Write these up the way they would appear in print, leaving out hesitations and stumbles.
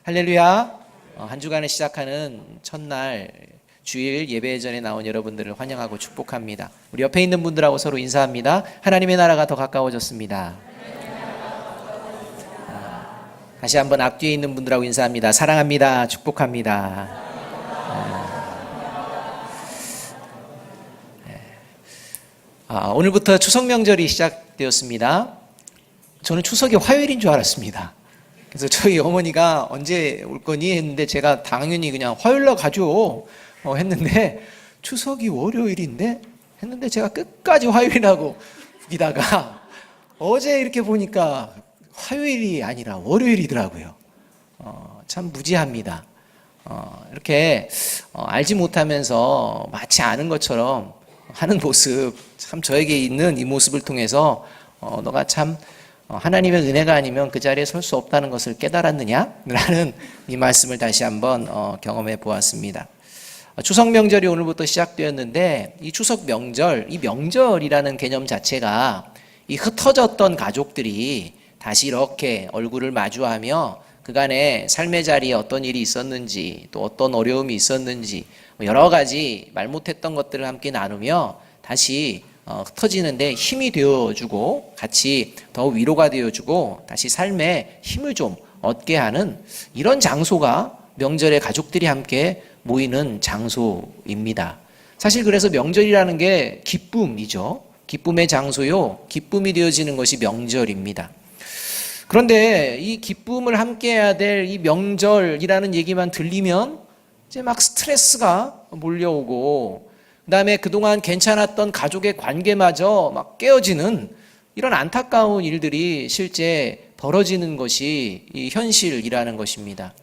할렐루야. 한 주간에 시작하는 첫날 주일 예배 전에 나온 여러분들을 환영하고 축복합니다. 우리 옆에 있는 분들하고 서로 인사합니다. 하나님의 나라가 더 가까워졌습니다. 다시 한번 앞뒤에 있는 분들하고 인사합니다. 사랑합니다. 축복합니다. 오늘부터 추석 명절이 시작되었습니다. 저는 추석이 화요일인 줄 알았습니다. 그래서 저희 어머니가 언제 올 거니 했는데 제가 당연히 그냥 화요일날 가죠 했는데 추석이 월요일인데 했는데 제가 끝까지 화요일이라고 우기다가 어제 이렇게 보니까 화요일이 아니라 월요일이더라고요. 참 무지합니다. 이렇게 알지 못하면서 마치 아는 것처럼 하는 모습, 참 저에게 있는 이 모습을 통해서 너가 참 하나님의 은혜가 아니면 그 자리에 설 수 없다는 것을 깨달았느냐? 라는 이 말씀을 다시 한번 경험해 보았습니다. 추석 명절이 오늘부터 시작되었는데 이 추석 명절, 이 명절이라는 개념 자체가 이 흩어졌던 가족들이 다시 이렇게 얼굴을 마주하며 그간의 삶의 자리에 어떤 일이 있었는지 또 어떤 어려움이 있었는지 여러 가지 말 못했던 것들을 함께 나누며 다시 흩어지는데 힘이 되어주고 같이 더 위로가 되어주고 다시 삶에 힘을 좀 얻게 하는 이런 장소가 명절에 가족들이 함께 모이는 장소입니다. 사실 그래서 명절이라는 게 기쁨이죠. 기쁨의 장소요. 기쁨이 되어지는 것이 명절입니다. 그런데 이 기쁨을 함께 해야 될 이 명절이라는 얘기만 들리면 이제 막 스트레스가 몰려오고 그 다음에 그동안 괜찮았던 가족의 관계마저 막 깨어지는 이런 안타까운 일들이 실제 벌어지는 것이 이 현실이라는 것입니다.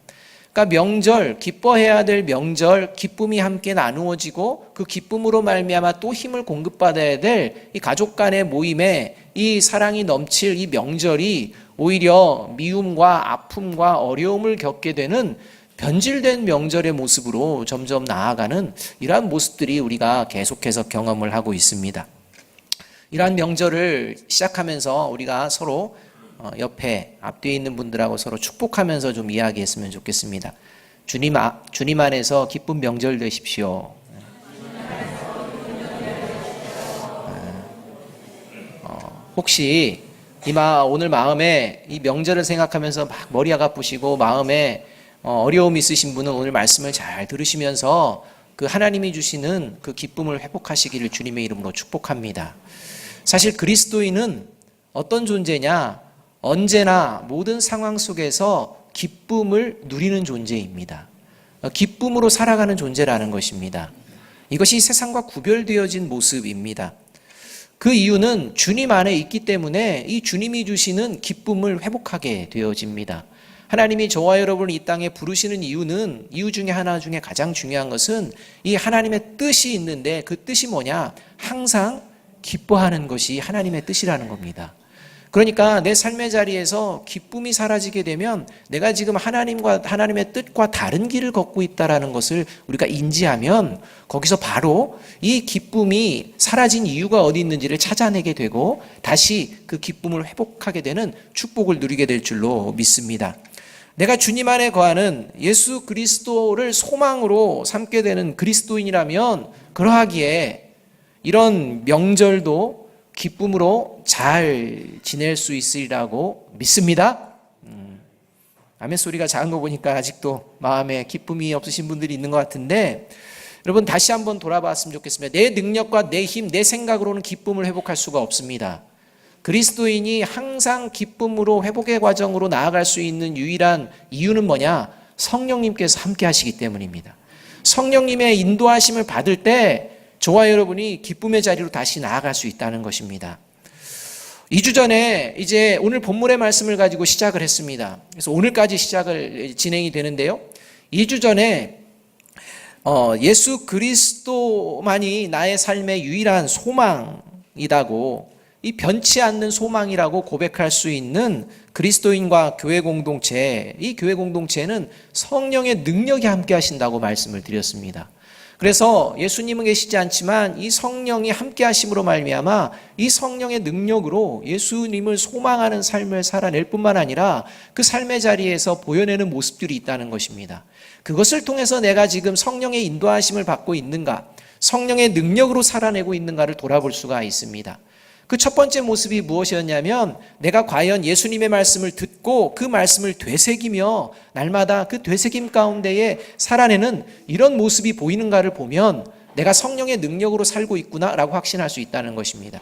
그러니까 명절, 기뻐해야 될 명절, 기쁨이 함께 나누어지고 그 기쁨으로 말미암아 또 힘을 공급받아야 될 이 가족 간의 모임에 이 사랑이 넘칠 이 명절이 오히려 미움과 아픔과 어려움을 겪게 되는 변질된 명절의 모습으로 점점 나아가는 이러한 모습들이 우리가 계속해서 경험을 하고 있습니다. 이러한 명절을 시작하면서 우리가 서로 옆에 앞뒤에 있는 분들하고 서로 축복하면서 좀 이야기했으면 좋겠습니다. 주님 안에서 기쁜 명절 되십시오. 혹시 오늘 마음에 이 명절을 생각하면서 막 머리가 아프시고 마음에 어려움이 있으신 분은 오늘 말씀을 잘 들으시면서 그 하나님이 주시는 그 기쁨을 회복하시기를 주님의 이름으로 축복합니다. 사실 그리스도인은 어떤 존재냐? 언제나 모든 상황 속에서 기쁨을 누리는 존재입니다. 기쁨으로 살아가는 존재라는 것입니다. 이것이 세상과 구별되어진 모습입니다. 그 이유는 주님 안에 있기 때문에 이 주님이 주시는 기쁨을 회복하게 되어집니다. 하나님이 저와 여러분을 이 땅에 부르시는 이유 중에 하나 중에 가장 중요한 것은 이 하나님의 뜻이 있는데 그 뜻이 뭐냐? 항상 기뻐하는 것이 하나님의 뜻이라는 겁니다. 그러니까 내 삶의 자리에서 기쁨이 사라지게 되면 내가 지금 하나님의 뜻과 다른 길을 걷고 있다는 것을 우리가 인지하면 거기서 바로 이 기쁨이 사라진 이유가 어디 있는지를 찾아내게 되고 다시 그 기쁨을 회복하게 되는 축복을 누리게 될 줄로 믿습니다. 내가 주님 안에 거하는 예수 그리스도를 소망으로 삼게 되는 그리스도인이라면 그러하기에 이런 명절도 기쁨으로 잘 지낼 수 있으리라고 믿습니다. 아멘 소리가 작은 거 보니까 아직도 마음에 기쁨이 없으신 분들이 있는 것 같은데 여러분 다시 한번 돌아봤으면 좋겠습니다. 내 능력과 내 힘, 내 생각으로는 기쁨을 회복할 수가 없습니다. 그리스도인이 항상 기쁨으로 회복의 과정으로 나아갈 수 있는 유일한 이유는 뭐냐? 성령님께서 함께 하시기 때문입니다. 성령님의 인도하심을 받을 때 저와 여러분이 기쁨의 자리로 다시 나아갈 수 있다는 것입니다. 2주 전에 이제 오늘 본문의 말씀을 가지고 시작을 했습니다. 그래서 오늘까지 진행이 되는데요. 2주 전에 예수 그리스도만이 나의 삶의 유일한 소망이라고 이 변치 않는 소망이라고 고백할 수 있는 그리스도인과 교회 공동체, 이 교회 공동체는 성령의 능력이 함께 하신다고 말씀을 드렸습니다. 그래서 예수님은 계시지 않지만 이 성령이 함께 하심으로 말미암아 이 성령의 능력으로 예수님을 소망하는 삶을 살아낼 뿐만 아니라 그 삶의 자리에서 보여내는 모습들이 있다는 것입니다. 그것을 통해서 내가 지금 성령의 인도하심을 받고 있는가, 성령의 능력으로 살아내고 있는가를 돌아볼 수가 있습니다. 그 첫 번째 모습이 무엇이었냐면 내가 과연 예수님의 말씀을 듣고 그 말씀을 되새기며 날마다 그 되새김 가운데에 살아내는 이런 모습이 보이는가를 보면 내가 성령의 능력으로 살고 있구나라고 확신할 수 있다는 것입니다.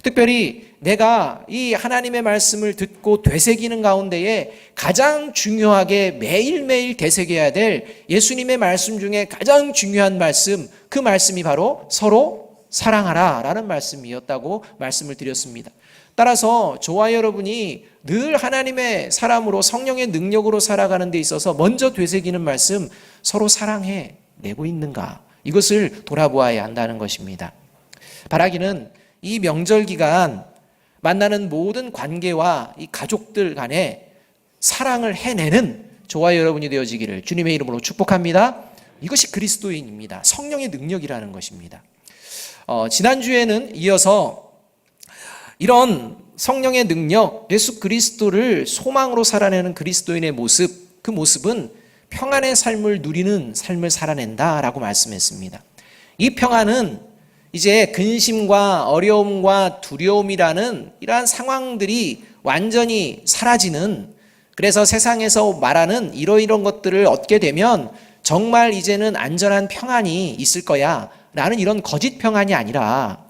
특별히 내가 이 하나님의 말씀을 듣고 되새기는 가운데에 가장 중요하게 매일매일 되새겨야 될 예수님의 말씀 중에 가장 중요한 말씀, 그 말씀이 바로 서로 사랑하라 라는 말씀이었다고 말씀을 드렸습니다. 따라서 저와 여러분이 늘 하나님의 사람으로 성령의 능력으로 살아가는 데 있어서 먼저 되새기는 말씀, 서로 사랑해 내고 있는가, 이것을 돌아보아야 한다는 것입니다. 바라기는 이 명절 기간 만나는 모든 관계와 이 가족들 간에 사랑을 해내는 저와 여러분이 되어지기를 주님의 이름으로 축복합니다. 이것이 그리스도인입니다. 성령의 능력이라는 것입니다. 지난주에는 이어서 이런 성령의 능력, 예수 그리스도를 소망으로 살아내는 그리스도인의 모습, 그 모습은 평안의 삶을 누리는 삶을 살아낸다라고 말씀했습니다. 이 평안은 이제 근심과 어려움과 두려움이라는 이러한 상황들이 완전히 사라지는, 그래서 세상에서 말하는 이러이런 것들을 얻게 되면 정말 이제는 안전한 평안이 있을 거야 라는 이런 거짓 평안이 아니라,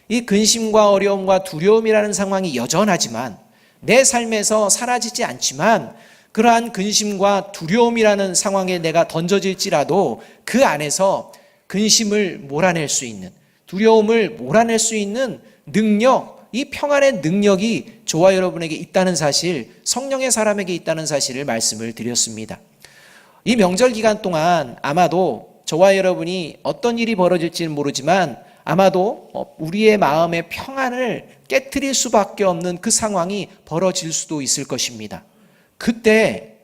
이 근심과 어려움과 두려움이라는 상황이 여전하지만 내 삶에서 사라지지 않지만 그러한 근심과 두려움이라는 상황에 내가 던져질지라도 그 안에서 근심을 몰아낼 수 있는, 두려움을 몰아낼 수 있는 능력, 이 평안의 능력이 저와 여러분에게 있다는 사실, 성령의 사람에게 있다는 사실을 말씀을 드렸습니다. 이 명절 기간 동안 아마도 저와 여러분이 어떤 일이 벌어질지는 모르지만 아마도 우리의 마음의 평안을 깨트릴 수밖에 없는 그 상황이 벌어질 수도 있을 것입니다. 그때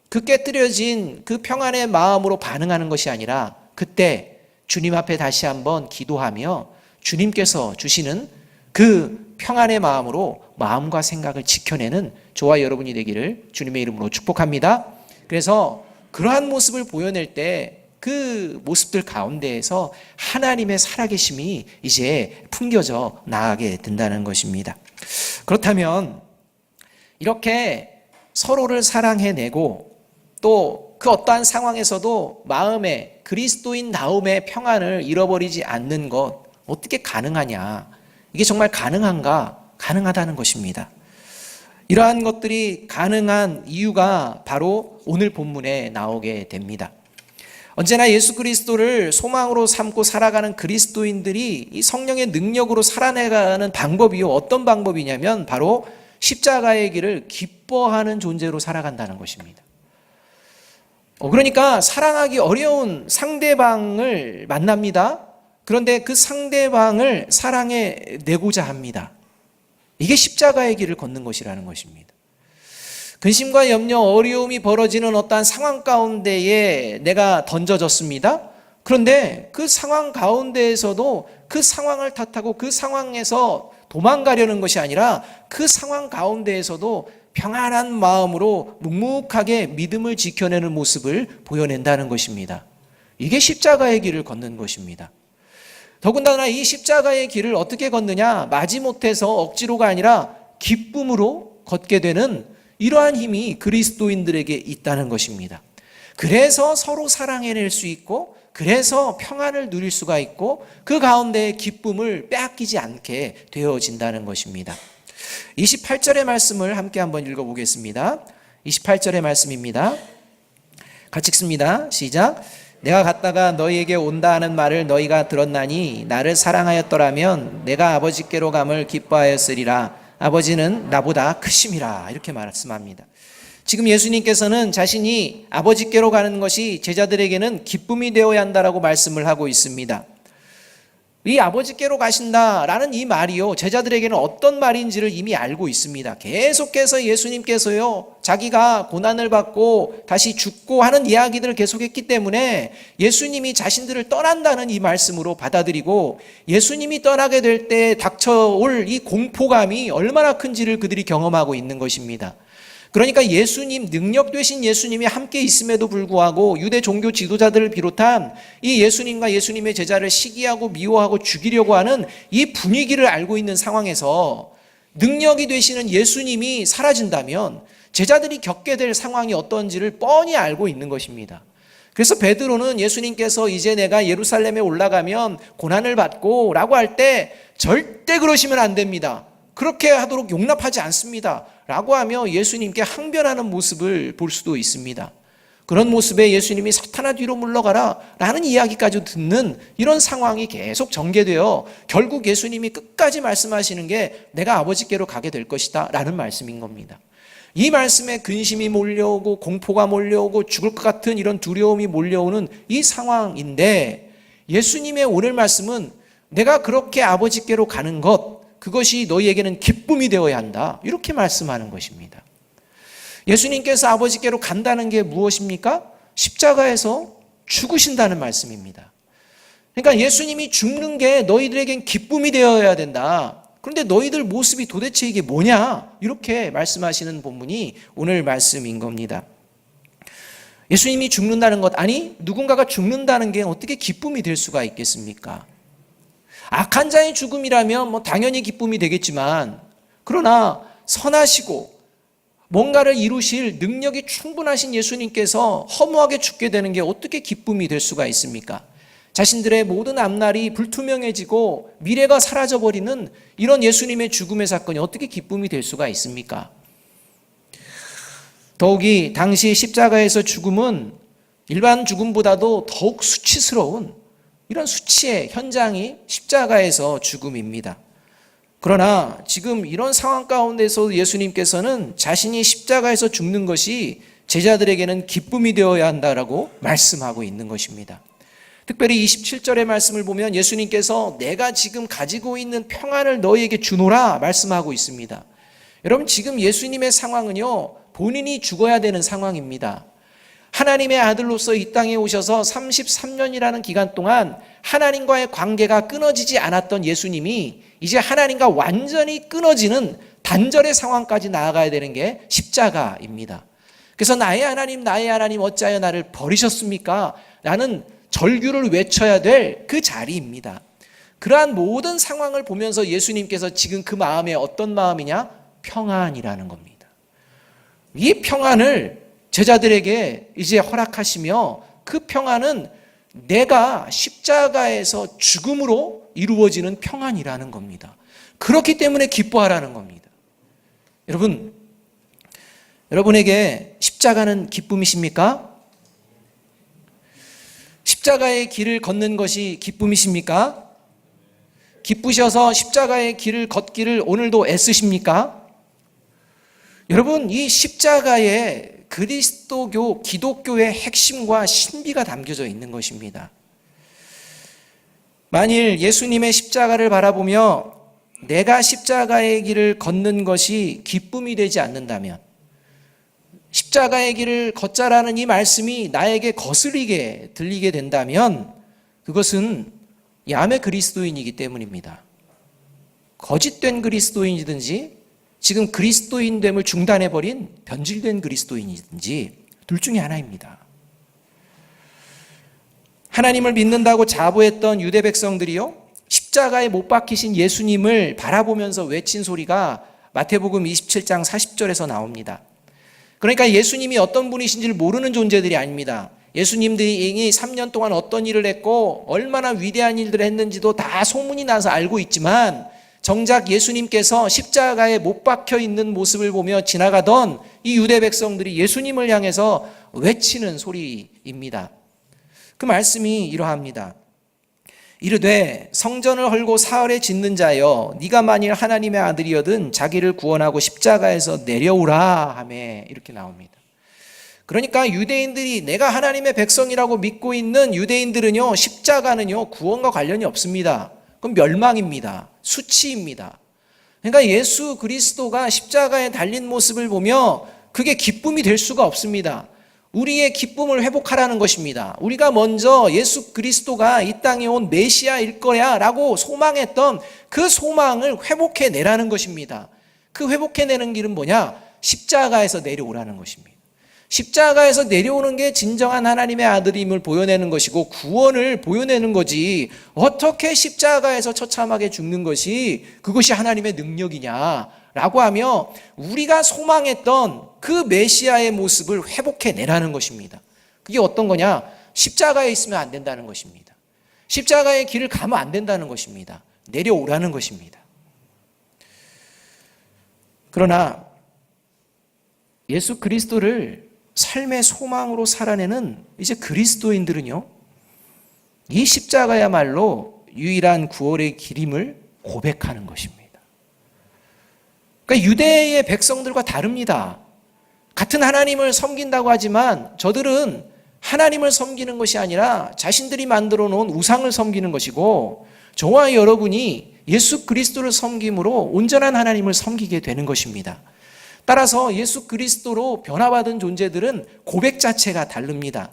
그 깨트려진 그 평안의 마음으로 반응하는 것이 아니라 그때 주님 앞에 다시 한번 기도하며 주님께서 주시는 그 평안의 마음으로 마음과 생각을 지켜내는 저와 여러분이 되기를 주님의 이름으로 축복합니다. 그래서 그러한 모습을 보여낼 때 그 모습들 가운데에서 하나님의 살아계심이 이제 풍겨져 나가게 된다는 것입니다. 그렇다면 이렇게 서로를 사랑해내고 또 그 어떠한 상황에서도 마음에 그리스도인 나움의 평안을 잃어버리지 않는 것, 어떻게 가능하냐? 이게 정말 가능한가? 가능하다는 것입니다. 이러한 것들이 가능한 이유가 바로 오늘 본문에 나오게 됩니다. 언제나 예수 그리스도를 소망으로 삼고 살아가는 그리스도인들이 이 성령의 능력으로 살아내가는 방법이요, 어떤 방법이냐면 바로 십자가의 길을 기뻐하는 존재로 살아간다는 것입니다. 그러니까 사랑하기 어려운 상대방을 만납니다. 그런데 그 상대방을 사랑해내고자 합니다. 이게 십자가의 길을 걷는 것이라는 것입니다. 근심과 염려, 어려움이 벌어지는 어떠한 상황 가운데에 내가 던져졌습니다. 그런데 그 상황 가운데에서도 그 상황을 탓하고 그 상황에서 도망가려는 것이 아니라 그 상황 가운데에서도 평안한 마음으로 묵묵하게 믿음을 지켜내는 모습을 보여낸다는 것입니다. 이게 십자가의 길을 걷는 것입니다. 더군다나 이 십자가의 길을 어떻게 걷느냐? 마지못해서 억지로가 아니라 기쁨으로 걷게 되는 이러한 힘이 그리스도인들에게 있다는 것입니다. 그래서 서로 사랑해낼 수 있고, 그래서 평안을 누릴 수가 있고, 그 가운데 기쁨을 빼앗기지 않게 되어진다는 것입니다. 28절의 말씀을 함께 한번 읽어보겠습니다. 28절의 말씀입니다. 같이 읽습니다. 시작. 내가 갔다가 너희에게 온다 하는 말을 너희가 들었나니 나를 사랑하였더라면 내가 아버지께로 감을 기뻐하였으리라. 아버지는 나보다 크심이라. 이렇게 말씀합니다. 지금 예수님께서는 자신이 아버지께로 가는 것이 제자들에게는 기쁨이 되어야 한다라고 말씀을 하고 있습니다. 이 아버지께로 가신다라는 이 말이요, 제자들에게는 어떤 말인지를 이미 알고 있습니다. 계속해서 예수님께서요, 자기가 고난을 받고 다시 죽고 하는 이야기들을 계속했기 때문에 예수님이 자신들을 떠난다는 이 말씀으로 받아들이고, 예수님이 떠나게 될 때 닥쳐올 이 공포감이 얼마나 큰지를 그들이 경험하고 있는 것입니다. 그러니까 예수님, 능력 되신 예수님이 함께 있음에도 불구하고 유대 종교 지도자들을 비롯한 이 예수님과 예수님의 제자를 시기하고 미워하고 죽이려고 하는 이 분위기를 알고 있는 상황에서 능력이 되시는 예수님이 사라진다면 제자들이 겪게 될 상황이 어떤지를 뻔히 알고 있는 것입니다. 그래서 베드로는 예수님께서 이제 내가 예루살렘에 올라가면 고난을 받고 라고 할 때 절대 그러시면 안 됩니다. 그렇게 하도록 용납하지 않습니다. 라고 하며 예수님께 항변하는 모습을 볼 수도 있습니다. 그런 모습에 예수님이 사탄아 뒤로 물러가라 라는 이야기까지 듣는 이런 상황이 계속 전개되어 결국 예수님이 끝까지 말씀하시는 게 내가 아버지께로 가게 될 것이다 라는 말씀인 겁니다. 이 말씀에 근심이 몰려오고 공포가 몰려오고 죽을 것 같은 이런 두려움이 몰려오는 이 상황인데, 예수님의 오늘 말씀은 내가 그렇게 아버지께로 가는 것, 그것이 너희에게는 기쁨이 되어야 한다, 이렇게 말씀하는 것입니다. 예수님께서 아버지께로 간다는 게 무엇입니까? 십자가에서 죽으신다는 말씀입니다. 그러니까 예수님이 죽는 게 너희들에겐 기쁨이 되어야 된다. 그런데 너희들 모습이 도대체 이게 뭐냐? 이렇게 말씀하시는 본문이 오늘 말씀인 겁니다. 예수님이 죽는다는 것, 아니 누군가가 죽는다는 게 어떻게 기쁨이 될 수가 있겠습니까? 악한 자의 죽음이라면 당연히 기쁨이 되겠지만, 그러나 선하시고 뭔가를 이루실 능력이 충분하신 예수님께서 허무하게 죽게 되는 게 어떻게 기쁨이 될 수가 있습니까? 자신들의 모든 앞날이 불투명해지고 미래가 사라져버리는 이런 예수님의 죽음의 사건이 어떻게 기쁨이 될 수가 있습니까? 더욱이 당시 십자가에서 죽음은 일반 죽음보다도 더욱 수치스러운 이런 수치의 현장이 십자가에서 죽음입니다. 그러나 지금 이런 상황 가운데서 예수님께서는 자신이 십자가에서 죽는 것이 제자들에게는 기쁨이 되어야 한다라고 말씀하고 있는 것입니다. 특별히 27절의 말씀을 보면 예수님께서 내가 지금 가지고 있는 평안을 너희에게 주노라 말씀하고 있습니다. 여러분, 지금 예수님의 상황은요, 본인이 죽어야 되는 상황입니다. 하나님의 아들로서 이 땅에 오셔서 33년이라는 기간 동안 하나님과의 관계가 끊어지지 않았던 예수님이 이제 하나님과 완전히 끊어지는 단절의 상황까지 나아가야 되는 게 십자가입니다. 그래서 나의 하나님 어찌하여 나를 버리셨습니까? 라는 절규를 외쳐야 될 그 자리입니다. 그러한 모든 상황을 보면서 예수님께서 지금 그 마음에 어떤 마음이냐? 평안이라는 겁니다. 이 평안을 제자들에게 이제 허락하시며, 그 평안은 내가 십자가에서 죽음으로 이루어지는 평안이라는 겁니다. 그렇기 때문에 기뻐하라는 겁니다. 여러분에게 십자가는 기쁨이십니까? 십자가의 길을 걷는 것이 기쁨이십니까? 기쁘셔서 십자가의 길을 걷기를 오늘도 애쓰십니까? 여러분, 이 십자가에 그리스도교, 기독교의 핵심과 신비가 담겨져 있는 것입니다. 만일 예수님의 십자가를 바라보며 내가 십자가의 길을 걷는 것이 기쁨이 되지 않는다면, 십자가의 길을 걷자라는 이 말씀이 나에게 거슬리게 들리게 된다면, 그것은 야매 그리스도인이기 때문입니다. 거짓된 그리스도인이든지 지금 그리스도인됨을 중단해버린 변질된 그리스도인이든지 둘 중에 하나입니다. 하나님을 믿는다고 자부했던 유대 백성들이요, 십자가에 못 박히신 예수님을 바라보면서 외친 소리가 마태복음 27장 40절에서 나옵니다. 그러니까 예수님이 어떤 분이신지를 모르는 존재들이 아닙니다. 예수님들이 3년 동안 어떤 일을 했고 얼마나 위대한 일들을 했는지도 다 소문이 나서 알고 있지만, 정작 예수님께서 십자가에 못 박혀 있는 모습을 보며 지나가던 이 유대 백성들이 예수님을 향해서 외치는 소리입니다. 그 말씀이 이러합니다. 이르되 성전을 헐고 사흘에 짓는 자여, 네가 만일 하나님의 아들이여든 자기를 구원하고 십자가에서 내려오라 하매, 이렇게 나옵니다. 그러니까 유대인들이, 내가 하나님의 백성이라고 믿고 있는 유대인들은요, 십자가는요 구원과 관련이 없습니다. 그건 멸망입니다. 수치입니다. 그러니까 예수 그리스도가 십자가에 달린 모습을 보며 그게 기쁨이 될 수가 없습니다. 우리의 기쁨을 회복하라는 것입니다. 우리가 먼저 예수 그리스도가 이 땅에 온 메시아일 거야 라고 소망했던 그 소망을 회복해내라는 것입니다. 그 회복해내는 길은 뭐냐? 십자가에서 내려오라는 것입니다. 십자가에서 내려오는 게 진정한 하나님의 아들임을 보여내는 것이고 구원을 보여내는 거지, 어떻게 십자가에서 처참하게 죽는 것이 그것이 하나님의 능력이냐라고 하며 우리가 소망했던 그 메시아의 모습을 회복해내라는 것입니다. 그게 어떤 거냐? 십자가에 있으면 안 된다는 것입니다. 십자가의 길을 가면 안 된다는 것입니다. 내려오라는 것입니다. 그러나 예수 그리스도를 삶의 소망으로 살아내는 이제 그리스도인들은요, 이 십자가야말로 유일한 구원의 길임을 고백하는 것입니다. 그러니까 유대의 백성들과 다릅니다. 같은 하나님을 섬긴다고 하지만 저들은 하나님을 섬기는 것이 아니라 자신들이 만들어 놓은 우상을 섬기는 것이고, 저와 여러분이 예수 그리스도를 섬김으로 온전한 하나님을 섬기게 되는 것입니다. 따라서 예수 그리스도로 변화받은 존재들은 고백 자체가 다릅니다.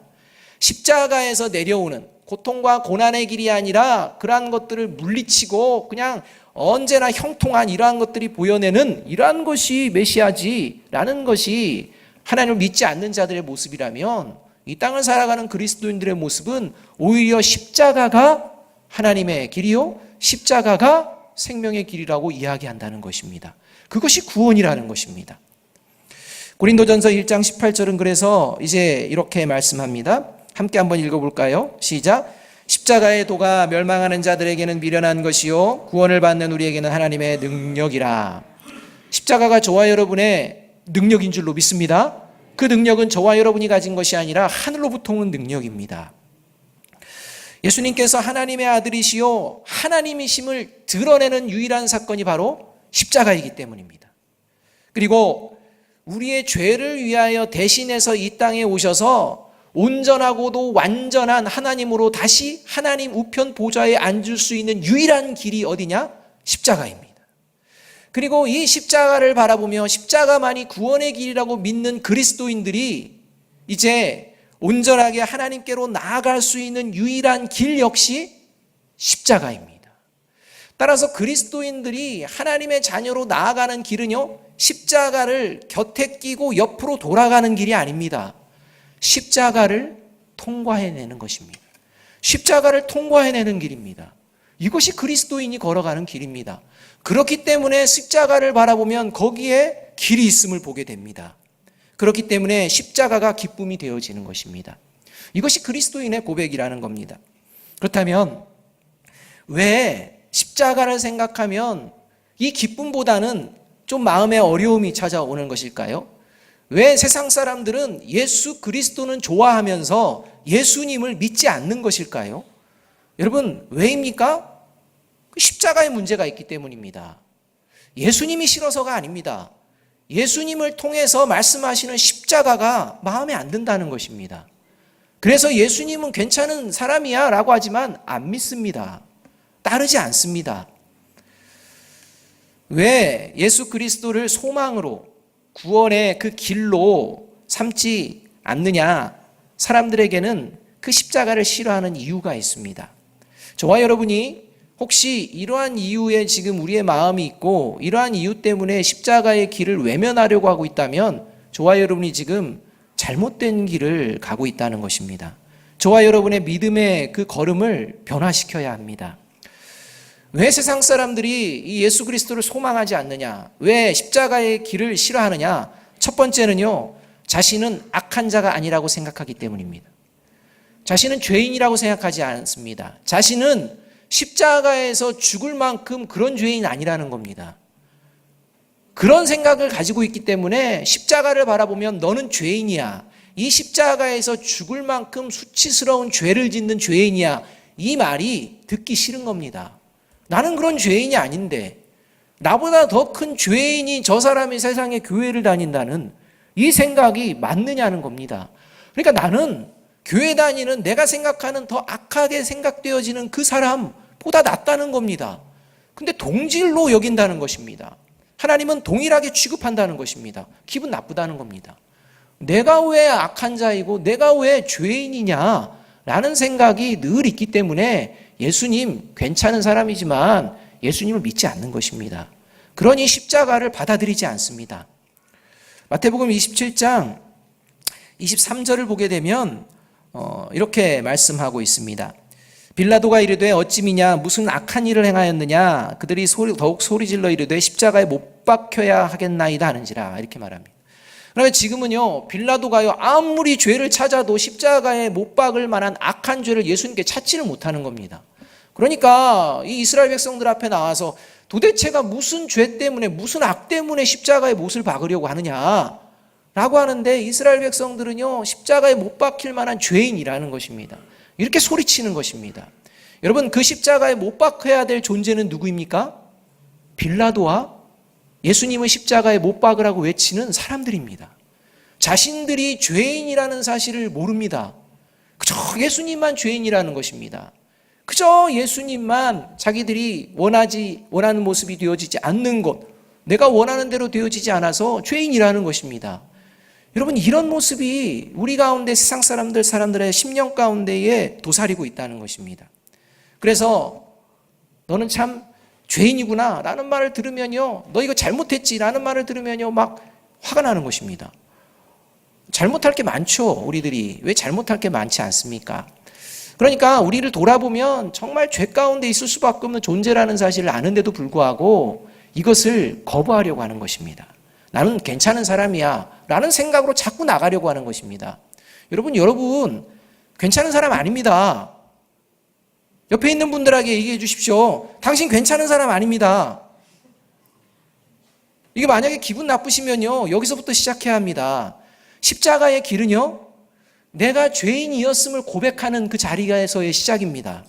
십자가에서 내려오는 고통과 고난의 길이 아니라 그러한 것들을 물리치고 그냥 언제나 형통한 이러한 것들이 보여내는 이러한 것이 메시아지라는 것이 하나님을 믿지 않는 자들의 모습이라면, 이 땅을 살아가는 그리스도인들의 모습은 오히려 십자가가 하나님의 길이요, 십자가가 생명의 길이라고 이야기한다는 것입니다. 그것이 구원이라는 것입니다. 고린도전서 1장 18절은 그래서 이제 이렇게 말씀합니다. 함께 한번 읽어볼까요? 시작. 십자가의 도가 멸망하는 자들에게는 미련한 것이요 구원을 받는 우리에게는 하나님의 능력이라. 십자가가 저와 여러분의 능력인 줄로 믿습니다. 그 능력은 저와 여러분이 가진 것이 아니라 하늘로부터 오는 능력입니다. 예수님께서 하나님의 아들이시요 하나님이심을 드러내는 유일한 사건이 바로 십자가이기 때문입니다. 그리고 우리의 죄를 위하여 대신해서 이 땅에 오셔서 온전하고도 완전한 하나님으로 다시 하나님 우편 보좌에 앉을 수 있는 유일한 길이 어디냐? 십자가입니다. 그리고 이 십자가를 바라보며 십자가만이 구원의 길이라고 믿는 그리스도인들이 이제 온전하게 하나님께로 나아갈 수 있는 유일한 길 역시 십자가입니다. 따라서 그리스도인들이 하나님의 자녀로 나아가는 길은요, 십자가를 곁에 끼고 옆으로 돌아가는 길이 아닙니다. 십자가를 통과해내는 것입니다. 십자가를 통과해내는 길입니다. 이것이 그리스도인이 걸어가는 길입니다. 그렇기 때문에 십자가를 바라보면 거기에 길이 있음을 보게 됩니다. 그렇기 때문에 십자가가 기쁨이 되어지는 것입니다. 이것이 그리스도인의 고백이라는 겁니다. 그렇다면 왜 십자가를 생각하면 이 기쁨보다는 좀 마음의 어려움이 찾아오는 것일까요? 왜 세상 사람들은 예수 그리스도는 좋아하면서 예수님을 믿지 않는 것일까요? 여러분, 왜입니까? 십자가에 문제가 있기 때문입니다. 예수님이 싫어서가 아닙니다. 예수님을 통해서 말씀하시는 십자가가 마음에 안 든다는 것입니다. 그래서 예수님은 괜찮은 사람이야 라고 하지만 안 믿습니다. 따르지 않습니다. 왜 예수 그리스도를 소망으로 구원의 그 길로 삼지 않느냐? 사람들에게는 그 십자가를 싫어하는 이유가 있습니다. 저와 여러분이 혹시 이러한 이유에 지금 우리의 마음이 있고 이러한 이유 때문에 십자가의 길을 외면하려고 하고 있다면 저와 여러분이 지금 잘못된 길을 가고 있다는 것입니다. 저와 여러분의 믿음의 그 걸음을 변화시켜야 합니다. 왜 세상 사람들이 이 예수 그리스도를 소망하지 않느냐? 왜 십자가의 길을 싫어하느냐? 첫 번째는요, 자신은 악한 자가 아니라고 생각하기 때문입니다. 자신은 죄인이라고 생각하지 않습니다. 자신은 십자가에서 죽을 만큼 그런 죄인 아니라는 겁니다. 그런 생각을 가지고 있기 때문에 십자가를 바라보면 너는 죄인이야, 이 십자가에서 죽을 만큼 수치스러운 죄를 짓는 죄인이야, 이 말이 듣기 싫은 겁니다. 나는 그런 죄인이 아닌데 나보다 더 큰 죄인이 저 사람이 세상에 교회를 다닌다는 이 생각이 맞느냐는 겁니다. 그러니까 나는 교회 다니는 내가 생각하는 더 악하게 생각되어지는 그 사람보다 보다 낫다는 겁니다. 근데 동질로 여긴다는 것입니다. 하나님은 동일하게 취급한다는 것입니다. 기분 나쁘다는 겁니다. 내가 왜 악한 자이고 내가 왜 죄인이냐라는 생각이 늘 있기 때문에 예수님 괜찮은 사람이지만 예수님을 믿지 않는 것입니다. 그러니 십자가를 받아들이지 않습니다. 마태복음 27장 23절을 보게 되면 이렇게 말씀하고 있습니다. 빌라도가 이르되 어찌 미냐 무슨 악한 일을 행하였느냐 그들이 더욱 소리질러 이르되 십자가에 못 박혀야 하겠나이다 하는지라 이렇게 말합니다. 그러면 지금은요 빌라도가요 아무리 죄를 찾아도 십자가에 못 박을 만한 악한 죄를 예수님께 찾지를 못하는 겁니다. 그러니까 이 이스라엘 백성들 앞에 나와서 도대체가 무슨 죄 때문에 무슨 악 때문에 십자가에 못을 박으려고 하느냐 라고 하는데 이스라엘 백성들은요 십자가에 못 박힐 만한 죄인이라는 것입니다. 이렇게 소리치는 것입니다. 여러분 그 십자가에 못 박혀야 될 존재는 누구입니까? 빌라도와 예수님을 십자가에 못 박으라고 외치는 사람들입니다. 자신들이 죄인이라는 사실을 모릅니다. 그저 예수님만 죄인이라는 것입니다. 그저 예수님만 자기들이 원하는 모습이 되어지지 않는 것, 내가 원하는 대로 되어지지 않아서 죄인이라는 것입니다. 여러분 이런 모습이 우리 가운데 세상 사람들의 심령 가운데에 도사리고 있다는 것입니다. 그래서 너는 참 죄인이구나 라는 말을 들으면요 너 이거 잘못했지 라는 말을 들으면요 막 화가 나는 것입니다. 잘못할 게 많죠. 우리들이 왜 잘못할 게 많지 않습니까? 그러니까 우리를 돌아보면 정말 죄 가운데 있을 수밖에 없는 존재라는 사실을 아는데도 불구하고 이것을 거부하려고 하는 것입니다. 나는 괜찮은 사람이야 라는 생각으로 자꾸 나가려고 하는 것입니다. 여러분 괜찮은 사람 아닙니다. 옆에 있는 분들에게 얘기해 주십시오. 당신 괜찮은 사람 아닙니다. 이게 만약에 기분 나쁘시면요 여기서부터 시작해야 합니다. 십자가의 길은요 내가 죄인이었음을 고백하는 그 자리에서의 시작입니다.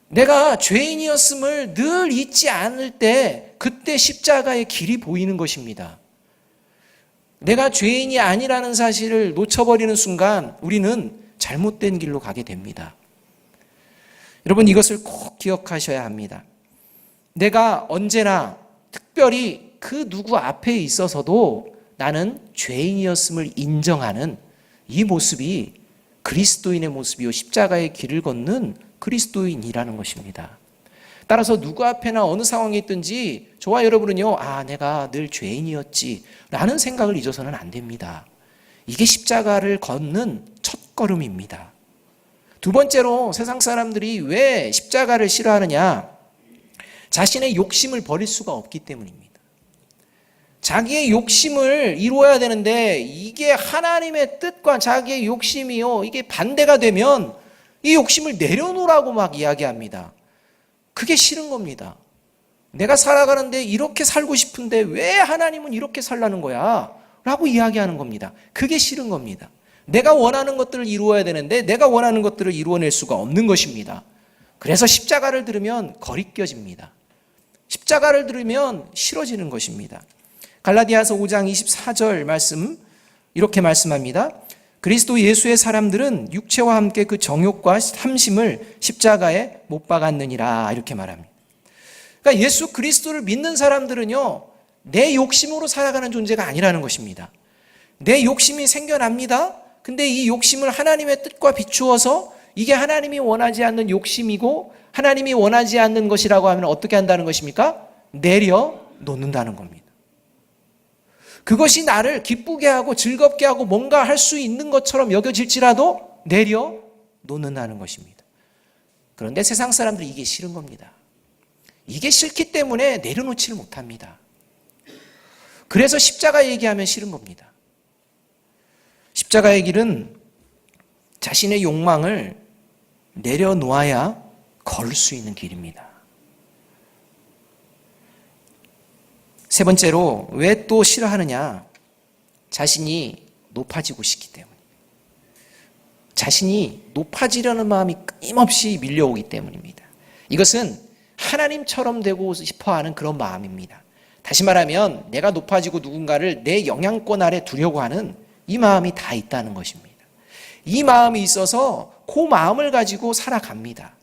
내가 죄인이었음을 늘 잊지 않을 때 그때 십자가의 길이 보이는 것입니다. 내가 죄인이 아니라는 사실을 놓쳐버리는 순간 우리는 잘못된 길로 가게 됩니다. 여러분 이것을 꼭 기억하셔야 합니다. 내가 언제나 특별히 그 누구 앞에 있어서도 나는 죄인이었음을 인정하는 이 모습이 그리스도인의 모습이요 십자가의 길을 걷는 그리스도인이라는 것입니다. 따라서 누구 앞에나 어느 상황에 있든지 저와 여러분은요 내가 늘 죄인이었지 라는 생각을 잊어서는 안 됩니다. 이게 십자가를 걷는 첫걸음입니다. 두 번째로 세상 사람들이 왜 십자가를 싫어하느냐? 자신의 욕심을 버릴 수가 없기 때문입니다. 자기의 욕심을 이루어야 되는데 이게 하나님의 뜻과 자기의 욕심이요 이게 반대가 되면 이 욕심을 내려놓으라고 막 이야기합니다. 그게 싫은 겁니다. 내가 살아가는데 이렇게 살고 싶은데 왜 하나님은 이렇게 살라는 거야? 라고 이야기하는 겁니다. 그게 싫은 겁니다. 내가 원하는 것들을 이루어야 되는데 내가 원하는 것들을 이루어낼 수가 없는 것입니다. 그래서 십자가를 들으면 거리껴집니다. 십자가를 들으면 싫어지는 것입니다. 갈라디아서 5장 24절 말씀 이렇게 말씀합니다. 그리스도 예수의 사람들은 육체와 함께 그 정욕과 탐심을 십자가에 못 박았느니라 이렇게 말합니다. 그러니까 예수 그리스도를 믿는 사람들은요 내 욕심으로 살아가는 존재가 아니라는 것입니다. 내 욕심이 생겨납니다. 근데 이 욕심을 하나님의 뜻과 비추어서 이게 하나님이 원하지 않는 욕심이고 하나님이 원하지 않는 것이라고 하면 어떻게 한다는 것입니까? 내려놓는다는 겁니다. 그것이 나를 기쁘게 하고 즐겁게 하고 뭔가 할 수 있는 것처럼 여겨질지라도 내려놓는다는 것입니다. 그런데 세상 사람들이 이게 싫은 겁니다. 이게 싫기 때문에 내려놓지를 못합니다. 그래서 십자가 얘기하면 싫은 겁니다. 십자가의 길은 자신의 욕망을 내려놓아야 걸을 수 있는 길입니다. 세 번째로 왜 또 싫어하느냐? 자신이 높아지고 싶기 때문에. 자신이 높아지려는 마음이 끊임없이 밀려오기 때문입니다. 이것은 하나님처럼 되고 싶어하는 그런 마음입니다. 다시 말하면 내가 높아지고 누군가를 내 영향권 아래 두려고 하는 이 마음이 다 있다는 것입니다. 이 마음이 있어서 그 마음을 가지고 살아갑니다.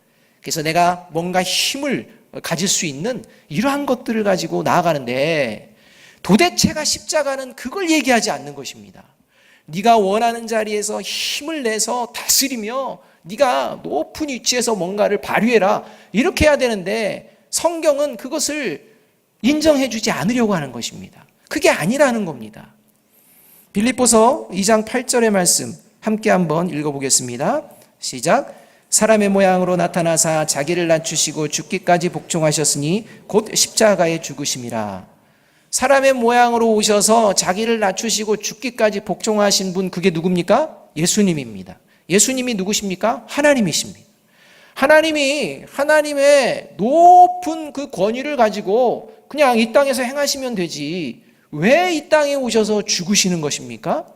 그래서 내가 뭔가 힘을 가질 수 있는 이러한 것들을 가지고 나아가는데, 도대체가 십자가는 그걸 얘기하지 않는 것입니다. 네가 원하는 자리에서 힘을 내서 다스리며 네가 높은 위치에서 뭔가를 발휘해라, 이렇게 해야 되는데 성경은 그것을 인정해 주지 않으려고 하는 것입니다. 그게 아니라는 겁니다. 빌립보서 2장 8절의 말씀 함께 한번 읽어보겠습니다. 시작. 사람의 모양으로 나타나사 자기를 낮추시고 죽기까지 복종하셨으니 곧 십자가에 죽으심이라. 사람의 모양으로 오셔서 자기를 낮추시고 죽기까지 복종하신 분, 그게 누굽니까? 예수님입니다. 예수님이 누구십니까? 하나님이십니다. 하나님이 하나님의 높은 그 권위를 가지고 그냥 이 땅에서 행하시면 되지, 왜 이 땅에 오셔서 죽으시는 것입니까?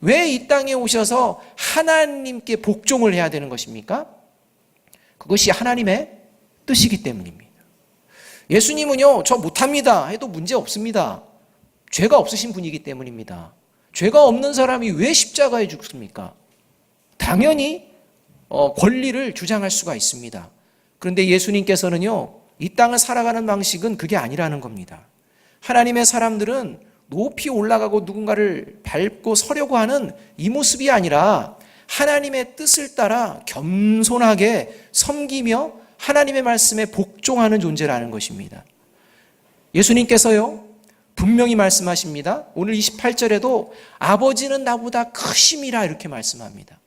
왜 이 땅에 오셔서 하나님께 복종을 해야 되는 것입니까? 그것이 하나님의 뜻이기 때문입니다. 예수님은요, 저 못합니다 해도 문제 없습니다. 죄가 없으신 분이기 때문입니다. 죄가 없는 사람이 왜 십자가에 죽습니까? 당연히 권리를 주장할 수가 있습니다. 그런데 예수님께서는요, 이 땅을 살아가는 방식은 그게 아니라는 겁니다. 하나님의 사람들은 높이 올라가고 누군가를 밟고 서려고 하는 이 모습이 아니라 하나님의 뜻을 따라 겸손하게 섬기며 하나님의 말씀에 복종하는 존재라는 것입니다. 예수님께서요, 분명히 말씀하십니다. 오늘 28절에도 아버지는 나보다 크심이라 이렇게 말씀합니다.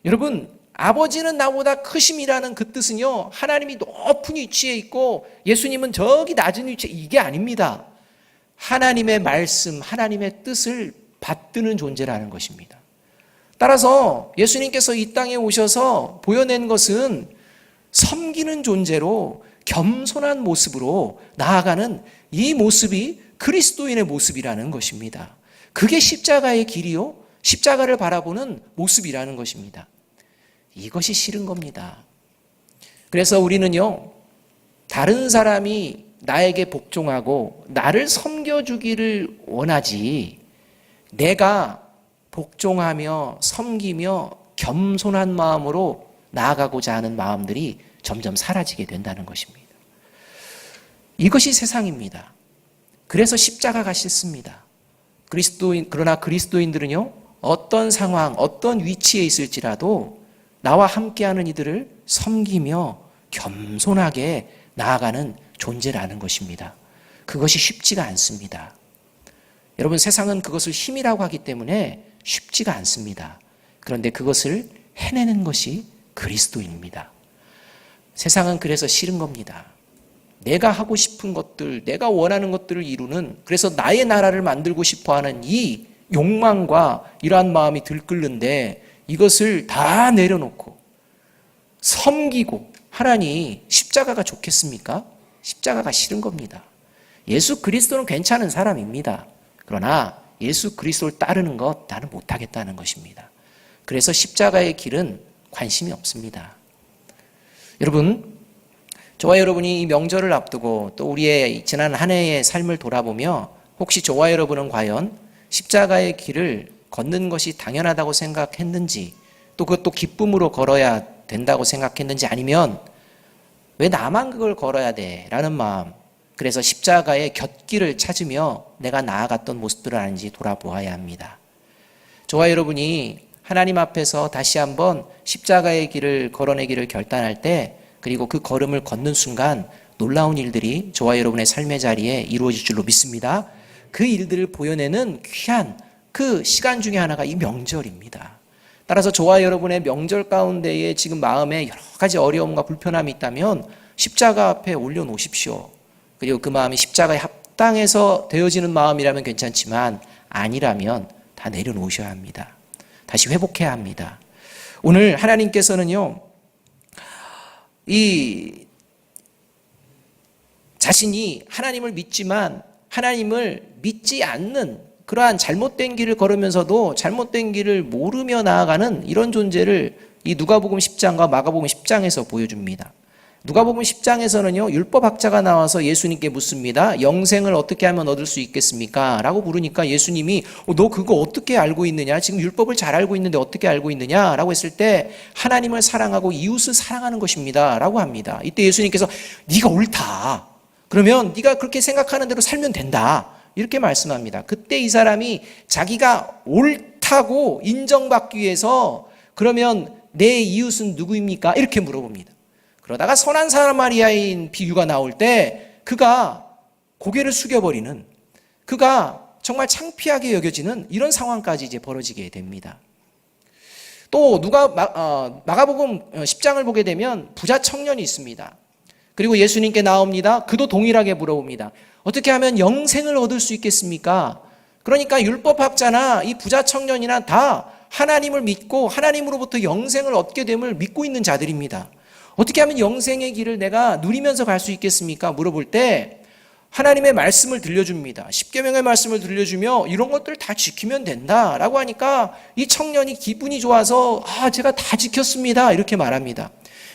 여러분, 아버지는 나보다 크심이라는 그 뜻은요, 하나님이 높은 위치에 있고 예수님은 저기 낮은 위치에, 이게 아닙니다. 하나님의 말씀, 하나님의 뜻을 받드는 존재라는 것입니다. 따라서 예수님께서 이 땅에 오셔서 보여낸 것은 섬기는 존재로 겸손한 모습으로 나아가는 이 모습이 그리스도인의 모습이라는 것입니다. 그게 십자가의 길이요, 십자가를 바라보는 모습이라는 것입니다. 이것이 싫은 겁니다. 그래서 우리는요, 다른 사람이 나에게 복종하고 나를 섬겨주기를 원하지, 내가 복종하며 섬기며 겸손한 마음으로 나아가고자 하는 마음들이 점점 사라지게 된다는 것입니다. 이것이 세상입니다. 그래서 십자가가 싫습니다. 그러나 그리스도인들은요, 어떤 상황, 어떤 위치에 있을지라도 나와 함께하는 이들을 섬기며 겸손하게 나아가는 존재라는 것입니다. 그것이 쉽지가 않습니다. 여러분, 세상은 그것을 힘이라고 하기 때문에 쉽지가 않습니다. 그런데 그것을 해내는 것이 그리스도인입니다. 세상은 그래서 싫은 겁니다. 내가 하고 싶은 것들, 내가 원하는 것들을 이루는, 그래서 나의 나라를 만들고 싶어하는 이 욕망과 이러한 마음이 들끓는데 이것을 다 내려놓고 섬기고 하라니 십자가가 좋겠습니까? 십자가가 싫은 겁니다. 예수 그리스도는 괜찮은 사람입니다. 그러나 예수 그리스도를 따르는 것, 나는 못하겠다는 것입니다. 그래서 십자가의 길은 관심이 없습니다. 여러분, 저와 여러분이 이 명절을 앞두고 또 우리의 지난 한 해의 삶을 돌아보며 혹시 저와 여러분은 과연 십자가의 길을 걷는 것이 당연하다고 생각했는지, 또 그것도 기쁨으로 걸어야 된다고 생각했는지, 아니면 왜 나만 그걸 걸어야 돼? 라는 마음, 그래서 십자가의 곁길을 찾으며 내가 나아갔던 모습들을 아닌지 돌아보아야 합니다. 저와 여러분이 하나님 앞에서 다시 한번 십자가의 길을 걸어내기를 결단할 때, 그리고 그 걸음을 걷는 순간 놀라운 일들이 저와 여러분의 삶의 자리에 이루어질 줄로 믿습니다. 그 일들을 보여내는 귀한 그 시간 중에 하나가 이 명절입니다. 따라서 저와 여러분의 명절 가운데에 지금 마음에 여러 가지 어려움과 불편함이 있다면 십자가 앞에 올려놓으십시오. 그리고 그 마음이 십자가에 합당해서 되어지는 마음이라면 괜찮지만 아니라면 다 내려놓으셔야 합니다. 다시 회복해야 합니다. 오늘 하나님께서는요, 이 자신이 하나님을 믿지만 하나님을 믿지 않는 그러한 잘못된 길을 걸으면서도 잘못된 길을 모르며 나아가는 이런 존재를 이 누가복음 10장과 마가복음 10장에서 보여줍니다. 누가복음 10장에서는요, 율법학자가 나와서 예수님께 묻습니다. 영생을 어떻게 하면 얻을 수 있겠습니까? 라고 물으니까 예수님이 너 그거 어떻게 알고 있느냐? 지금 율법을 잘 알고 있는데 어떻게 알고 있느냐? 라고 했을 때 하나님을 사랑하고 이웃을 사랑하는 것입니다. 라고 합니다. 이때 예수님께서 네가 옳다. 그러면 네가 그렇게 생각하는 대로 살면 된다. 이렇게 말씀합니다. 그때 이 사람이 자기가 옳다고 인정받기 위해서 그러면 내 이웃은 누구입니까? 이렇게 물어봅니다. 그러다가 선한 사마리아인 비유가 나올 때 그가 고개를 숙여버리는, 그가 정말 창피하게 여겨지는 이런 상황까지 이제 벌어지게 됩니다. 또 마가복음 10장을 보게 되면 부자 청년이 있습니다. 그리고 예수님께 나옵니다. 그도 동일하게 물어봅니다. 어떻게 하면 영생을 얻을 수 있겠습니까? 그러니까 율법학자나 이 부자 청년이나 다 하나님을 믿고 하나님으로부터 영생을 얻게 됨을 믿고 있는 자들입니다. 어떻게 하면 영생의 길을 내가 누리면서 갈 수 있겠습니까? 물어볼 때 하나님의 말씀을 들려줍니다. 십계명의 말씀을 들려주며 이런 것들 다 지키면 된다라고 하니까 이 청년이 기분이 좋아서 제가 다 지켰습니다. 이렇게 말합니다.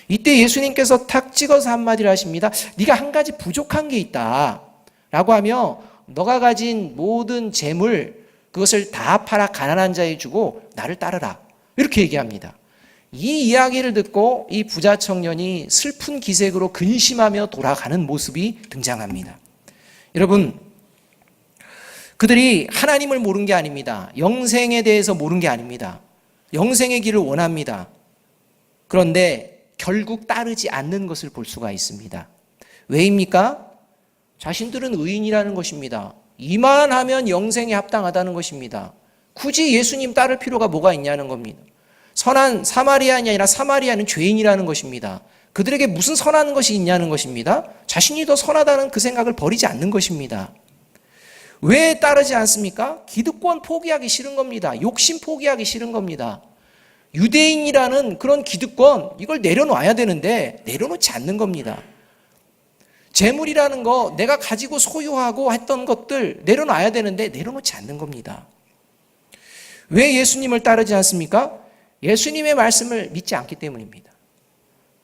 이때 예수님께서 탁 찍어서 한마디를 하십니다. 네가 한 가지 부족한 게 있다 라고 하며 너가 가진 모든 재물 그것을 다 팔아 가난한 자에 주고 나를 따르라. 이렇게 얘기합니다. 이 이야기를 듣고 이 부자 청년이 슬픈 기색으로 근심하며 돌아가는 모습이 등장합니다. 여러분, 그들이 하나님을 모른 게 아닙니다. 영생에 대해서 모른 게 아닙니다. 영생의 길을 원합니다. 그런데 결국 따르지 않는 것을 볼 수가 있습니다. 왜입니까? 자신들은 의인이라는 것입니다. 이만하면 영생에 합당하다는 것입니다. 굳이 예수님 따를 필요가 뭐가 있냐는 겁니다. 선한 사마리아인이 아니라 사마리아는 죄인이라는 것입니다. 그들에게 무슨 선한 것이 있냐는 것입니다. 자신이 더 선하다는 그 생각을 버리지 않는 것입니다. 왜 따르지 않습니까? 기득권 포기하기 싫은 겁니다. 욕심 포기하기 싫은 겁니다. 유대인이라는 그런 기득권, 이걸 내려놔야 되는데 내려놓지 않는 겁니다. 재물이라는 거, 내가 가지고 소유하고 했던 것들 내려놔야 되는데 내려놓지 않는 겁니다. 왜 예수님을 따르지 않습니까? 예수님의 말씀을 믿지 않기 때문입니다.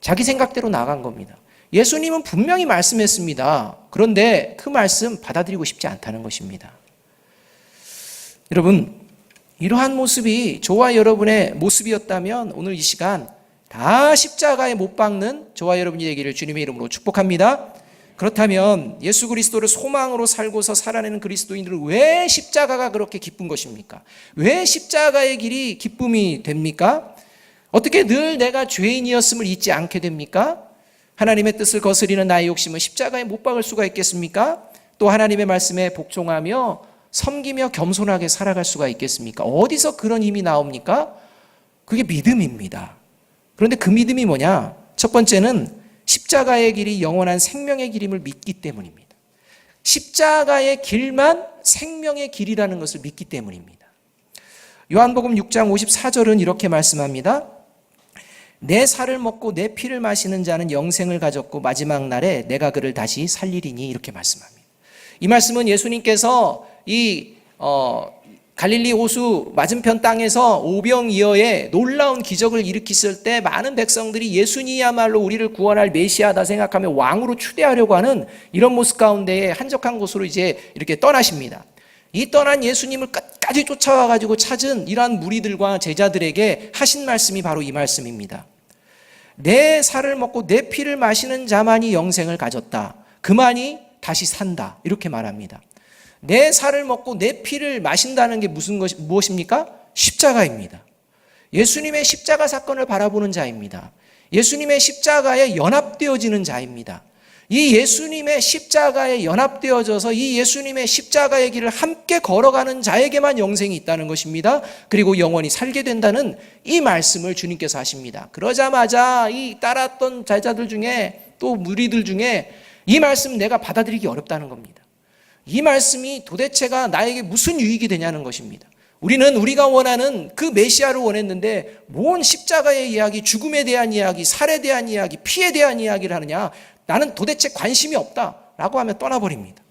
자기 생각대로 나간 겁니다. 예수님은 분명히 말씀했습니다. 그런데 그 말씀 받아들이고 싶지 않다는 것입니다. 여러분, 이러한 모습이 저와 여러분의 모습이었다면 오늘 이 시간 다 십자가에 못 박는 저와 여러분이 되기를 주님의 이름으로 축복합니다. 그렇다면 예수 그리스도를 소망으로 살고서 살아내는 그리스도인들은 왜 십자가가 그렇게 기쁜 것입니까? 왜 십자가의 길이 기쁨이 됩니까? 어떻게 늘 내가 죄인이었음을 잊지 않게 됩니까? 하나님의 뜻을 거스리는 나의 욕심은 십자가에 못 박을 수가 있겠습니까? 또 하나님의 말씀에 복종하며 섬기며 겸손하게 살아갈 수가 있겠습니까? 어디서 그런 힘이 나옵니까? 그게 믿음입니다. 그런데 그 믿음이 뭐냐? 첫 번째는 십자가의 길이 영원한 생명의 길임을 믿기 때문입니다. 십자가의 길만 생명의 길이라는 것을 믿기 때문입니다. 요한복음 6장 54절은 이렇게 말씀합니다. 내 살을 먹고 내 피를 마시는 자는 영생을 가졌고 마지막 날에 내가 그를 다시 살리리니 이렇게 말씀합니다. 이 말씀은 예수님께서 갈릴리 호수 맞은편 땅에서 오병이어의 놀라운 기적을 일으켰을 때 많은 백성들이 예수님이야말로 우리를 구원할 메시아다 생각하며 왕으로 추대하려고 하는 이런 모습 가운데에 한적한 곳으로 이제 이렇게 떠나십니다. 이 떠난 예수님을 끝까지 쫓아와가지고 찾은 이러한 무리들과 제자들에게 하신 말씀이 바로 이 말씀입니다. 내 살을 먹고 내 피를 마시는 자만이 영생을 가졌다. 그만이 다시 산다. 이렇게 말합니다. 내 살을 먹고 내 피를 마신다는 게 무엇입니까? 십자가입니다. 예수님의 십자가 사건을 바라보는 자입니다. 예수님의 십자가에 연합되어지는 자입니다. 이 예수님의 십자가에 연합되어져서 이 예수님의 십자가의 길을 함께 걸어가는 자에게만 영생이 있다는 것입니다. 그리고 영원히 살게 된다는 이 말씀을 주님께서 하십니다. 그러자마자 이 따랐던 제자들 중에 또 무리들 중에 이 말씀 내가 받아들이기 어렵다는 겁니다. 이 말씀이 도대체가 나에게 무슨 유익이 되냐는 것입니다. 우리는 우리가 원하는 그 메시아를 원했는데 뭔 십자가의 이야기, 죽음에 대한 이야기, 살에 대한 이야기, 피에 대한 이야기를 하느냐. 나는 도대체 관심이 없다라고 하면 떠나버립니다.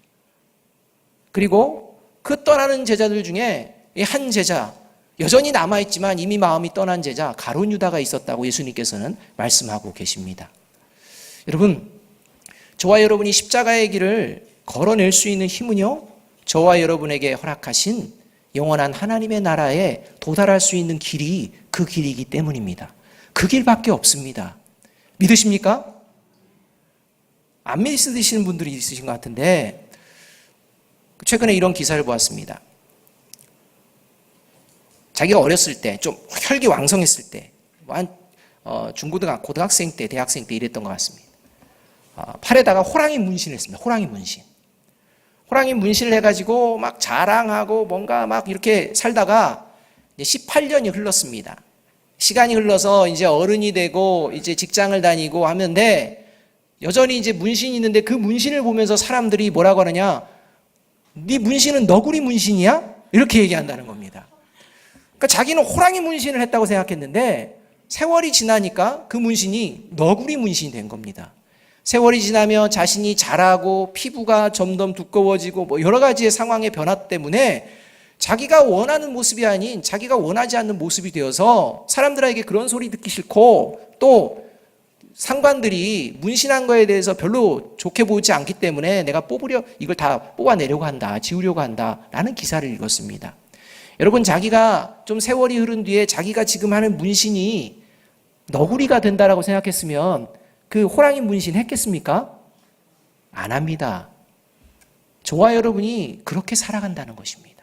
그리고 그 떠나는 제자들 중에 한 제자, 여전히 남아있지만 이미 마음이 떠난 제자 가룟 유다가 있었다고 예수님께서는 말씀하고 계십니다. 여러분, 저와 여러분이 십자가의 길을 걸어낼 수 있는 힘은요, 저와 여러분에게 허락하신 영원한 하나님의 나라에 도달할 수 있는 길이 그 길이기 때문입니다. 그 길밖에 없습니다. 믿으십니까? 안 믿으시는 분들이 있으신 것 같은데, 최근에 이런 기사를 보았습니다. 자기가 어렸을 때, 좀 혈기왕성했을 때, 고등학생 때, 대학생 때 이랬던 것 같습니다. 팔에다가 호랑이 문신을 했습니다. 호랑이 문신. 호랑이 문신을 해가지고 막 자랑하고 뭔가 막 이렇게 살다가 이제 18년이 흘렀습니다. 시간이 흘러서 이제 어른이 되고 이제 직장을 다니고 하는데 여전히 이제 문신이 있는데 그 문신을 보면서 사람들이 뭐라고 하느냐? 네 문신은 너구리 문신이야? 이렇게 얘기한다는 겁니다. 그러니까 자기는 호랑이 문신을 했다고 생각했는데 세월이 지나니까 그 문신이 너구리 문신이 된 겁니다. 세월이 지나며 자신이 자라고 피부가 점점 두꺼워지고 뭐 여러 가지의 상황의 변화 때문에 자기가 원하는 모습이 아닌 자기가 원하지 않는 모습이 되어서 사람들에게 그런 소리 듣기 싫고 또 상관들이 문신한 거에 대해서 별로 좋게 보지 않기 때문에 내가 이걸 다 뽑아내려고 한다, 지우려고 한다라는 기사를 읽었습니다. 여러분, 자기가 좀 세월이 흐른 뒤에 자기가 지금 하는 문신이 너구리가 된다라고 생각했으면 그 호랑이 문신 했겠습니까? 안 합니다. 저와 여러분이 그렇게 살아간다는 것입니다.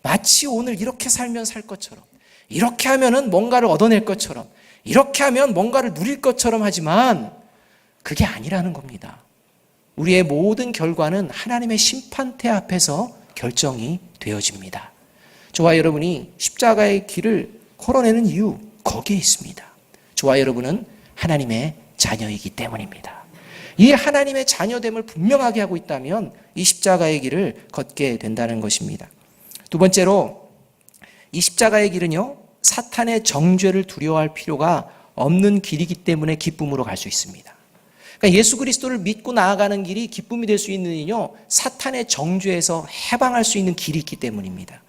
마치 오늘 이렇게 살면 살 것처럼, 이렇게 하면은 뭔가를 얻어낼 것처럼, 이렇게 하면 뭔가를 누릴 것처럼 하지만 그게 아니라는 겁니다. 우리의 모든 결과는 하나님의 심판대 앞에서 결정이 되어집니다. 저와 여러분이 십자가의 길을 걸어내는 이유, 거기에 있습니다. 저와 여러분은 하나님의 자녀이기 때문입니다. 이 하나님의 자녀됨을 분명하게 하고 있다면 이 십자가의 길을 걷게 된다는 것입니다. 두 번째로 이 십자가의 길은요, 사탄의 정죄를 두려워할 필요가 없는 길이기 때문에 기쁨으로 갈 수 있습니다. 그러니까 예수 그리스도를 믿고 나아가는 길이 기쁨이 될 수 있는 이유는요, 사탄의 정죄에서 해방할 수 있는 길이 있기 때문입니다.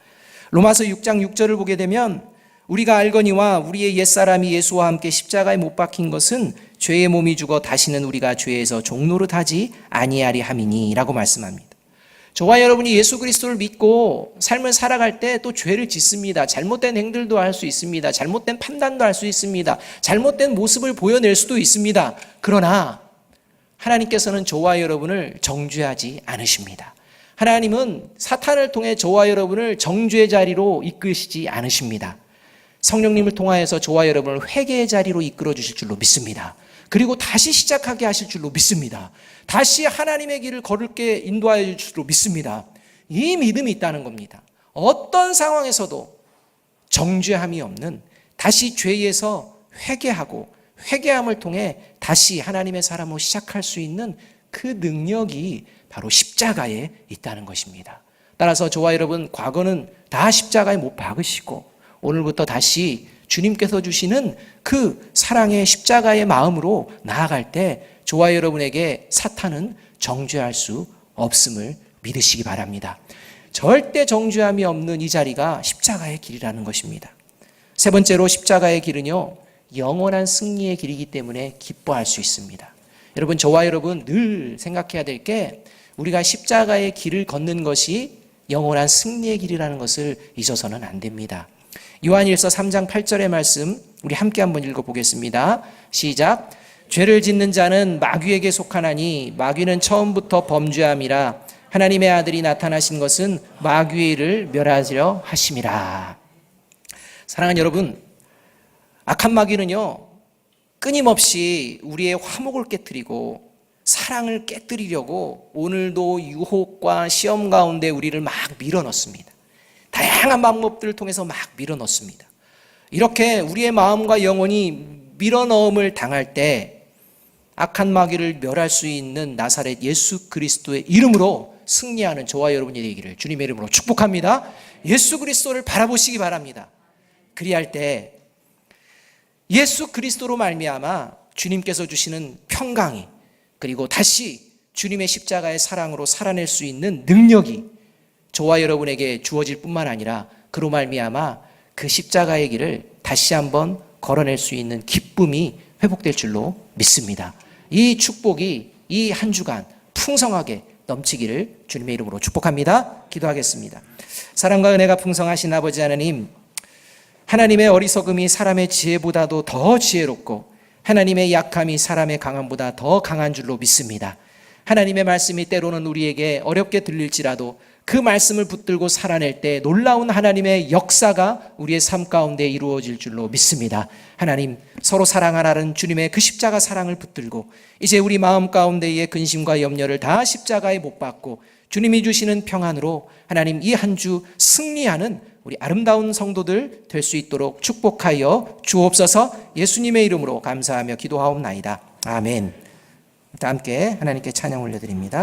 로마서 6장 6절을 보게 되면 우리가 알거니와 우리의 옛사람이 예수와 함께 십자가에 못 박힌 것은 죄의 몸이 죽어 다시는 우리가 죄에서 종노릇하지 아니하리 함이니 라고 말씀합니다. 저와 여러분이 예수 그리스도를 믿고 삶을 살아갈 때 또 죄를 짓습니다. 잘못된 행들도 할 수 있습니다. 잘못된 판단도 할 수 있습니다. 잘못된 모습을 보여낼 수도 있습니다. 그러나 하나님께서는 저와 여러분을 정죄하지 않으십니다. 하나님은 사탄을 통해 저와 여러분을 정죄의 자리로 이끄시지 않으십니다. 성령님을 통하여서 저와 여러분을 회개의 자리로 이끌어 주실 줄로 믿습니다. 그리고 다시 시작하게 하실 줄로 믿습니다. 다시 하나님의 길을 걸을게 인도하여 줄 줄로 믿습니다. 이 믿음이 있다는 겁니다. 어떤 상황에서도 정죄함이 없는, 다시 죄에서 회개하고 회개함을 통해 다시 하나님의 사람으로 시작할 수 있는 그 능력이 바로 십자가에 있다는 것입니다. 따라서 저와 여러분, 과거는 다 십자가에 못 박으시고 오늘부터 다시 주님께서 주시는 그 사랑의 십자가의 마음으로 나아갈 때 저와 여러분에게 사탄은 정죄할 수 없음을 믿으시기 바랍니다. 절대 정죄함이 없는 이 자리가 십자가의 길이라는 것입니다. 세 번째로 십자가의 길은요, 영원한 승리의 길이기 때문에 기뻐할 수 있습니다. 여러분, 저와 여러분 늘 생각해야 될 게 우리가 십자가의 길을 걷는 것이 영원한 승리의 길이라는 것을 잊어서는 안 됩니다. 요한일서 3장 8절의 말씀 우리 함께 한번 읽어보겠습니다. 시작. 죄를 짓는 자는 마귀에게 속하나니 마귀는 처음부터 범죄함이라 하나님의 아들이 나타나신 것은 마귀의 일을 멸하려 하심이라. 사랑하는 여러분, 악한 마귀는요, 끊임없이 우리의 화목을 깨뜨리고 사랑을 깨뜨리려고 오늘도 유혹과 시험 가운데 우리를 막 밀어넣습니다. 다양한 방법들을 통해서 막 밀어넣습니다. 이렇게 우리의 마음과 영혼이 밀어넣음을 당할 때 악한 마귀를 멸할 수 있는 나사렛 예수 그리스도의 이름으로 승리하는 저와 여러분이 되기를 주님의 이름으로 축복합니다. 예수 그리스도를 바라보시기 바랍니다. 그리할 때 예수 그리스도로 말미암아 주님께서 주시는 평강이, 그리고 다시 주님의 십자가의 사랑으로 살아낼 수 있는 능력이 저와 여러분에게 주어질 뿐만 아니라 그로 말미암아 그 십자가의 길을 다시 한번 걸어낼 수 있는 기쁨이 회복될 줄로 믿습니다. 이 축복이 이 한 주간 풍성하게 넘치기를 주님의 이름으로 축복합니다. 기도하겠습니다. 사랑과 은혜가 풍성하신 아버지 하나님, 하나님의 어리석음이 사람의 지혜보다도 더 지혜롭고 하나님의 약함이 사람의 강함보다 더 강한 줄로 믿습니다. 하나님의 말씀이 때로는 우리에게 어렵게 들릴지라도 그 말씀을 붙들고 살아낼 때 놀라운 하나님의 역사가 우리의 삶 가운데 이루어질 줄로 믿습니다. 하나님, 서로 사랑하라는 주님의 그 십자가 사랑을 붙들고 이제 우리 마음 가운데의 근심과 염려를 다 십자가에 못 박고 주님이 주시는 평안으로 하나님 이 한 주 승리하는 우리 아름다운 성도들 될 수 있도록 축복하여 주옵소서. 예수님의 이름으로 감사하며 기도하옵나이다. 아멘. 함께 하나님께 찬양 올려드립니다.